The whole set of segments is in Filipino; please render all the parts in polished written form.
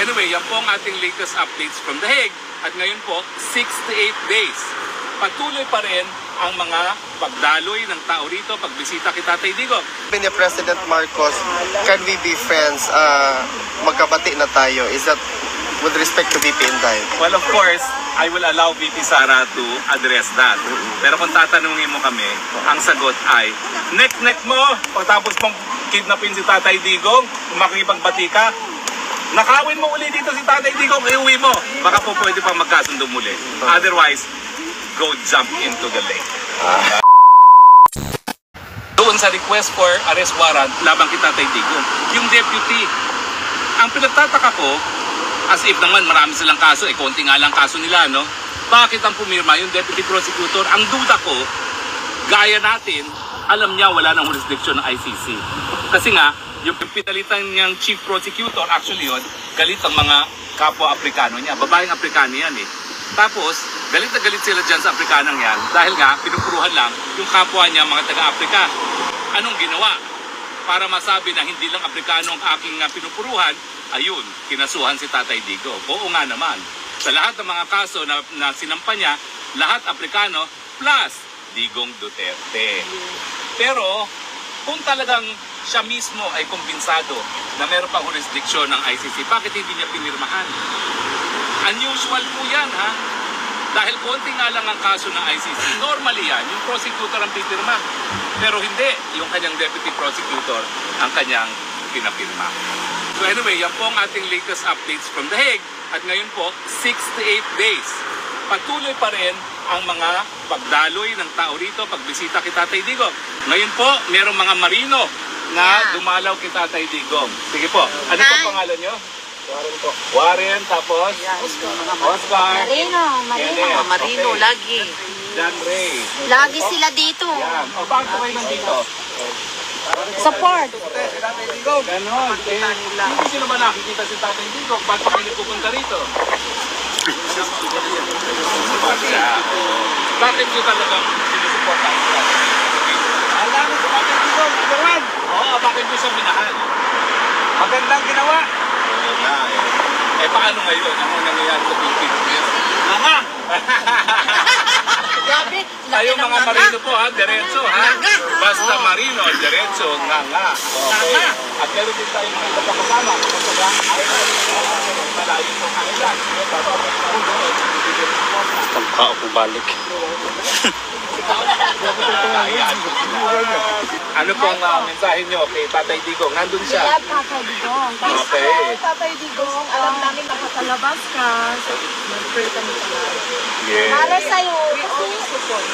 anyway, yan po ang ating latest updates from The Hague. At ngayon po, 6 to 8 days. Patuloy pa rin ang mga pagdaloy ng tao rito, pagbisita kay Tatay Digong. Ni President Marcos, can we be friends? Magkabati na tayo. Is that with respect to VP Inday? Well, of course, I will allow VP Sara to address that. Pero kung tatanungin mo kami, ang sagot ay, neck mo, pagtapos mong kidnapin si Tatay Digong, makikipagbati ka, nakawin mo uli dito si Tatay Digong, iuwi mo. Baka po pwede pang magkasundo muli. Otherwise, go jump into the lake. Doon sa request for arrest warrant labang kay Tatay Digong, yung deputy, ang pinagtataka ko, as if naman marami silang kaso, konti nga lang kaso nila, no? Bakit ang pumirma yung deputy prosecutor? Ang duda ko, gaya natin, alam niya wala ng jurisdiction ng ICC. Kasi nga, yung pinalitan niyang chief prosecutor, actually yun, galit ang mga kapwa-Aprikano niya. Babaeng Aprikano yan eh. Tapos, galit na galit sila dyan sa Afrikanang yan dahil nga, pinupuruhan lang yung kapwa niya mga taga-Afrika. Anong ginawa? Para masabi na hindi lang Aprikano ang aking pinupuruhan, ayun, kinasuhan si Tatay Digong. Oo nga naman. Sa lahat ng mga kaso na sinampa niya, lahat Aprikano plus Digong Duterte. Pero, kung talagang siya mismo ay kumbinsado na meron pang jurisdiction ng ICC, bakit hindi niya pinirmahan? Unusual po yan, ha? Dahil konti nga lang ang kaso ng ICC. Normally yan, yung prosecutor ang pipirma. Pero hindi, yung kanyang deputy prosecutor ang kanyang pinapirma. So anyway, yan po ang ating latest updates from The Hague. At ngayon po, 6 to 8 days. Patuloy pa rin ang mga pagdaloy ng tao rito, pagbisita kay Tatay Digong. Ngayon po, merong mga marino na dumalaw kay Tatay Digong. Sige po, ano po pangalan nyo? Warren po. Warren, tapos? Oscar. Marino, lagi. John Ray. Lagi sila dito. Yan. O, bakit po kayo nandito? Support. Ganon. Hindi sino ba nakikita si Tatay Digong? Ba't pa kayo nagpupunta rito? Bakit nyo talagang sinusuportan? Alam mo sa Tatay Digong, Ibawan! Oo, bakit nyo siya minahal? Magandang ginawa! Oo nga eh. Paano ngayon? Ano nangyayari sa Pilipinas? Nga! Grabe. Tayo mga marino po ha, diretso ha. Basta marino, diretso, nga. Okay. At meron din tayo mga iba pa kasama. Malayo po kanila. Tangka ako balik. Ano pong mensahe nyo kay Tatay Digong? Nandun siya. Love Tatay Digong. Thanks Okay. po, Tatay Digong. Alam namin makatalabas ka. Mag-pray kami talaga. Yes. Para sa'yo, always support.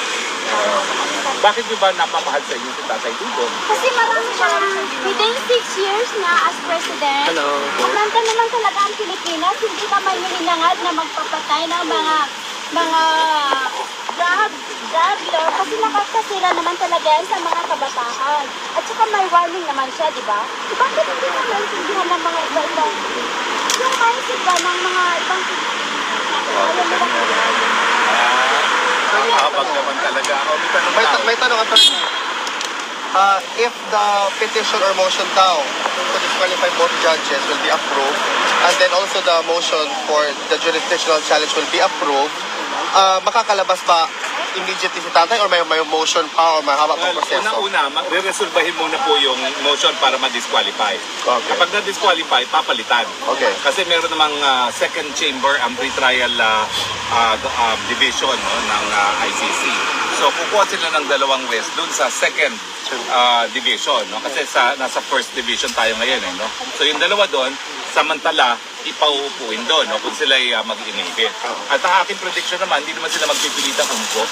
Bakit nyo ba napamahal sa inyo si Tatay Digong? Kasi marami siyang within 6 years na as president. Hello. Kumanta naman talaga ang Pilipinas. Hindi naman yung hinangad na magpapatay ng mga drug lord. Kasi nakakasira naman talaga yan sa mga kabataan. At saka may warning naman siya, di ba? Bakit hindi naman naintindihan ng mga iba-ibang yung mindset ba ng mga ibang Nakakapag naman talaga. May tanong at if the petition or motion daw to disqualify both judges will be approved, and then also the motion for the jurisdictional challenge will be approved, makakalabas ba immediately si Tatay or may motion pa or mahaba pang proseso? Una-una, re-resolvahin muna po yung motion para ma-disqualify. Okay. Kapag na-disqualify, papalitan. Okay. Kasi meron namang second chamber ang pre-trial division ng ICC. So kukuha sila ng dalawang west dun sa second division. No? Kasi nasa first division tayo ngayon. No? So yung dalawa doon, samantala, ipauupuin doon no? Kung sila mag-inhibit. At ang aking prediction naman, hindi naman sila magpipilitan umupo.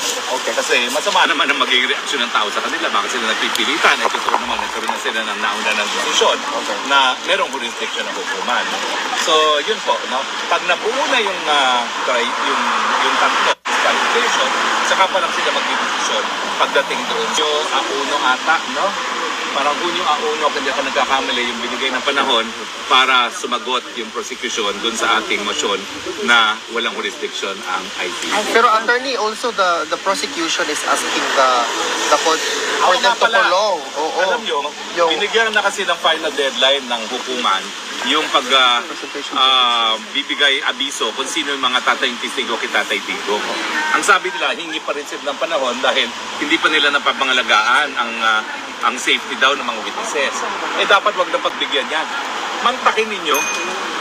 Okay. Kasi masama naman ang magiging reaksyon ng tao sa kanila. Baka sila nagpipilitan. At totoo naman, nagkaroon na sila ng nauna ng desisyon na merong jurisdiction ng hukuman. So yun po, no? Pag nabuo na yung tatlo, disqualification, saka pa lang sila magdidesisyon pagdating doon. So, Auno ata, no? Parang Hunyo Auno, kanya ka nagkakamali yung binigay ng panahon para sumagot yung prosecution dun sa ating motion na walang jurisdiction ang ICC. Pero attorney, also the prosecution is asking the court for them to prolong. Alam nyo, binigyan na kasi ng final deadline ng hukuman yung bibigay abiso kung sino yung mga tatayong testigo kay Tatay Digong. Ang sabi nila, hingi pa rin sila ng panahon dahil hindi pa nila napapangalagaan ang safety daw ng mga witnesses. Dapat wag na pagbigyan yan. Mantakin ninyo,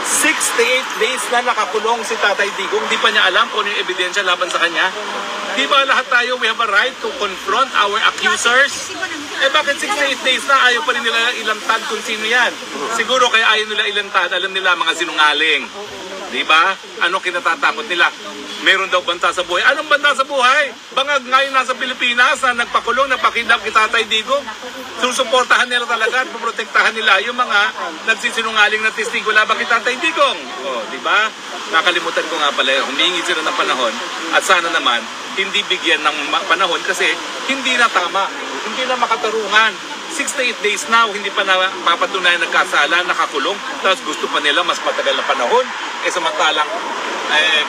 68 days na nakakulong si Tatay Digong, di pa niya alam kung ano yung ebidensya laban sa kanya. Di ba lahat tayo, we have a right to confront our accusers? Bakit 68 days na ayaw pa rin nila ilantad kung sino yan? Siguro kaya ayaw nila ilantad, alam nila mga sinungaling. Di ba? Ano kinatatakot nila? Meron daw banta sa buhay. Anong banta sa buhay? Bangag ngayon nasa Pilipinas na nagpakulong, nagpakidnap kay Tatay Digong. Susuportahan nila talaga at poprotektahan nila yung mga nagsisinungaling na testigo laban kay Tatay Digong. Di ba? Nakalimutan ko nga pala, humingi sila ng panahon at sana naman hindi bigyan ng panahon kasi hindi na tama, hindi na makatarungan. 68 days now, hindi pa na mapatunayan nagkasala, nakakulong, tapos gusto pa nila mas matagal na panahon. Samantalang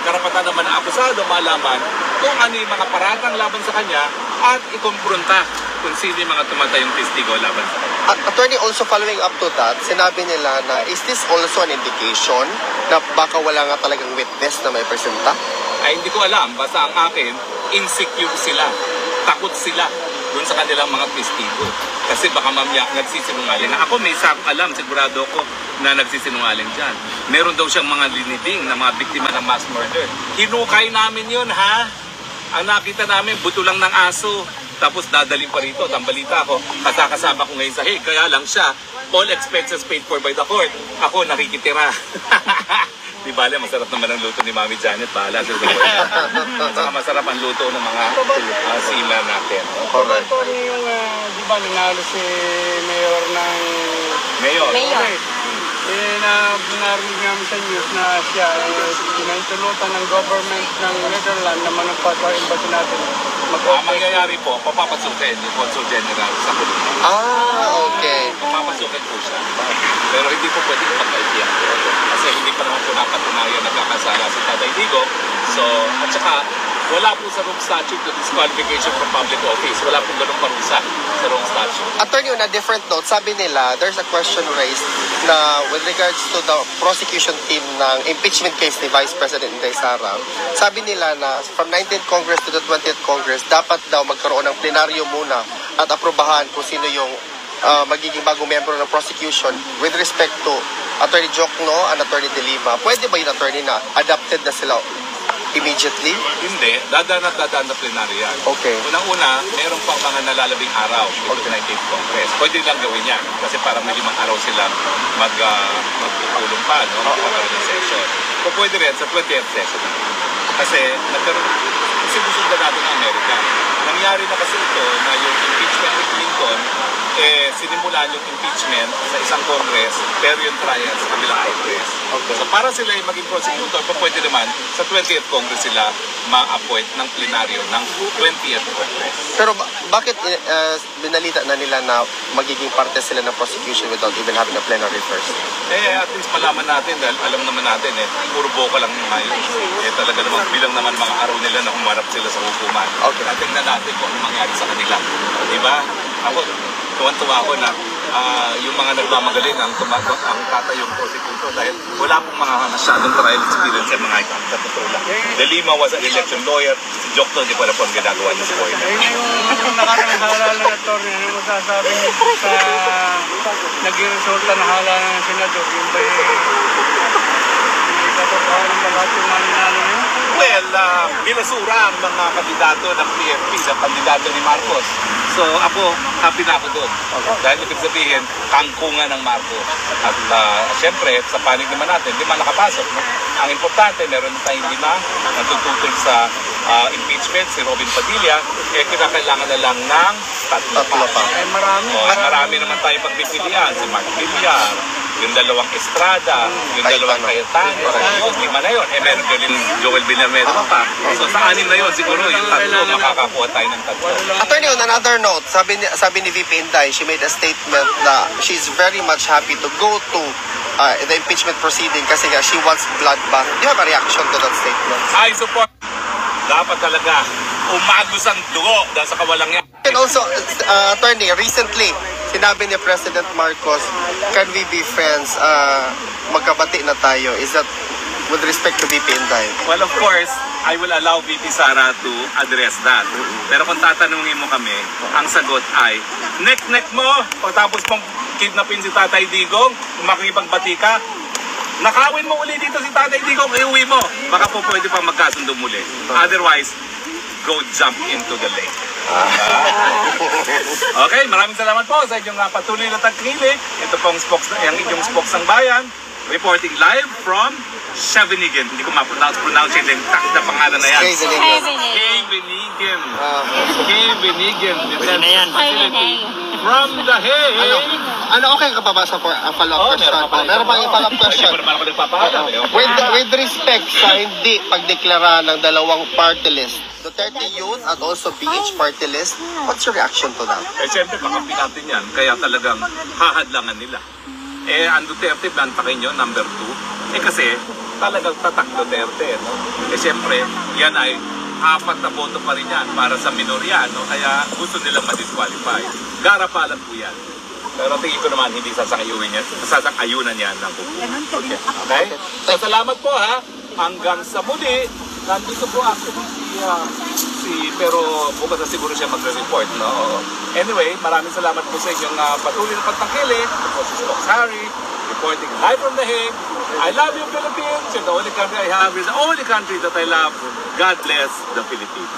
karapatan naman ng akusado malaman kung ano yung mga paratang laban sa kanya at ikumpronta kung sino yung mga tumatayong testigo laban sa kanya. Attorney, also following up to that, sinabi nila na is this also an indication na baka wala nga talagang witness na may presenta? Ay hindi ko alam, basta ang akin, insecure sila, takot sila doon sa kanilang mga testigo. Kasi baka mamaya nagsisinungaling. Ako may alam, sigurado ko na nagsisinungaling dyan. Meron daw siyang mga liniding na mga biktima ng mass murder. Hinukay namin yun, ha? Ang nakita namin, buto lang ng aso. Tapos dadaling pa rito, tambalita ko, kasama ko ngayon sa Hague. Kaya lang siya, all expenses paid for by the court. Ako nakikitira. Di bale, masarap naman ang luto ni Mami Janet. Bahala sa saka masarap ang luto ng mga sila natin. Correct. Ito yung, di ba, nanalo si Mayor ng... Mayor. Narinig namin sa news na siya pinahintulutan ng government ng Netherlands na manumpat sa embassy natin. Ang mangyayari po, papapasukin yung Consul General sa kulungan. Okay. Papapasukin po siya. Pero hindi po pwede ipagkaitiyan. Kasi hindi pa naman po napatunayan nagkakasala si Tatay Digong. So, at saka, wala po sa Rome Statute to disqualification from public office. Wala po ganung parusa sa Rome Statute. Attorney, on a different note, sabi nila, there's a question raised na with regards to the prosecution team ng impeachment case ni Vice President Inday Sara. Sabi nila na from 19th Congress to the 20th Congress, dapat daw magkaroon ng plenaryo muna at aprobahan kung sino yung magiging bagong membro ng prosecution with respect to Attorney Jokno and Attorney De Lima. Pwede ba yung attorney na adapted na sila immediately? Hindi, dadaan na plenaryo yan. Okay. Unang-una, meron pang mga nalalabing araw dito sa 19th Congress. Pwede lang gawin yan kasi parang may 5 araw silang magpupulong pa, no? Magpapagawin ng session. O pwede rin sa 20th session. Kasi sinusundan natin ng Amerika. Nangyari na kasi ito na yung impeachment ni Clinton, sinimulan yung impeachment sa isang Congress, pero yung trial sa kabilang Congress. Okay. So para sila yung maging prosecutor, pwede naman sa 20th Congress sila ma-appoint ng plenaryo ng 20th Congress. Pero bakit binalita na nila na magiging parte sila ng prosecution without even having a plenary first? At least malaman natin dahil alam naman natin puro boka lang ngayon. Talaga naman bilang naman mga araw nila na humarap sila sa hukuman. Okay. Tingnan natin kung ano mangyari sa kanila. Diba? Ako, tuwan-tuwa ako na yung mga nagmamagaling ang tatayong prosecutor dahil wala pong mga masyadong trial experience sa mga ito. Sa totoo lang. De Lima was an election lawyer. Si Jokno, di pa na po ang ginagawa niya sa buhay na. Yung nakakahalala na attorney, ano masasabi niyo sa naging resulta ng halala ng senador? Yung ba'y katotohanan ba lahat yung maninalo niyo? Well, binasura ang mga kandidato ng PFP sa kandidato ni Marcos. So ako, happy na ako doon. Dahil ibig sabihin, kangkungan ng Marcos. At siyempre, sa panig naman natin, 5 nakapasok. No? Ang importante, meron na tayong 5 na tututol sa impeachment, si Robin Padilla, kinakailangan na lang ng 3 pa. Marami naman tayong pagpipilian. Si Mark Villar, yung 2 Estrada, yung 2 Cayetano, yung 5 na yun. Meron ka rin Joel Villanueva pa. So sa 6 na yun, siguro yung 3, makakakuha tayo ng 3. Attorney, on another note, sabi ni VP Inday, she made a statement na she's very much happy to go to the impeachment proceeding kasi nga she wants bloodbath. Do you have a reaction to that statement? I support. Dapat talaga umagos ang dugo dahil sa kawalang yan. And also, attorney, recently, sinabi ni President Marcos, can we be friends? Magkabati na tayo. Is that with respect to VP Inday? Well, of course, I will allow VP Sara to address that. Pero kung tatanungin mo kami, ang sagot ay, nek-nek mo, pagtapos mong kidnapin si Tatay Digong, makikipagbati ka, nakawin mo uli dito si Tatay Digong, iuwi mo. Baka po pwede pa magkasundo muli. Otherwise, go jump into the lake. Okay, maraming salamat po sa inyong patuloy na tagkili. Ito pong ang inyong spokes ng bayan, reporting live from Shawinigan. Hindi ko ma-pronounce yung exact na pangalan na yan. Shawinigan. Shawinigan Detention Facility from The Hague. Okay ka pa ba sa follow-up question? Meron pang follow-up question. Hindi pa naman ako nagpapaalam. With respect sa hindi pagdeklara ng dalawang party list, Duterte Youth at also PH party list, what's your reaction to that? Siyempre, kakampi natin yan. Kaya talagang hahadlangan nila. Ang Duterte, bantakin nyo, number 2. Kasi, talagang tatak Duterte. No? Siyempre, yan ay 4 na boto pa rin yan para sa minorya. No? Kaya gusto nilang ma-disqualify. Garapalan po yan. Pero tingin ko naman, hindi sasang-ayunan yan ng buko. Okay? So, salamat po ha. Hanggang sa muli. Nandito po pero bukas na siguro siya magre-report, no? Anyway, maraming salamat po sa inyong patuloy na pagtangkili. Ito po si Spokes Harry, reporting live from The Hague. I love you, Philippines. You're the only country I have. You're the only country that I love. God bless the Philippines.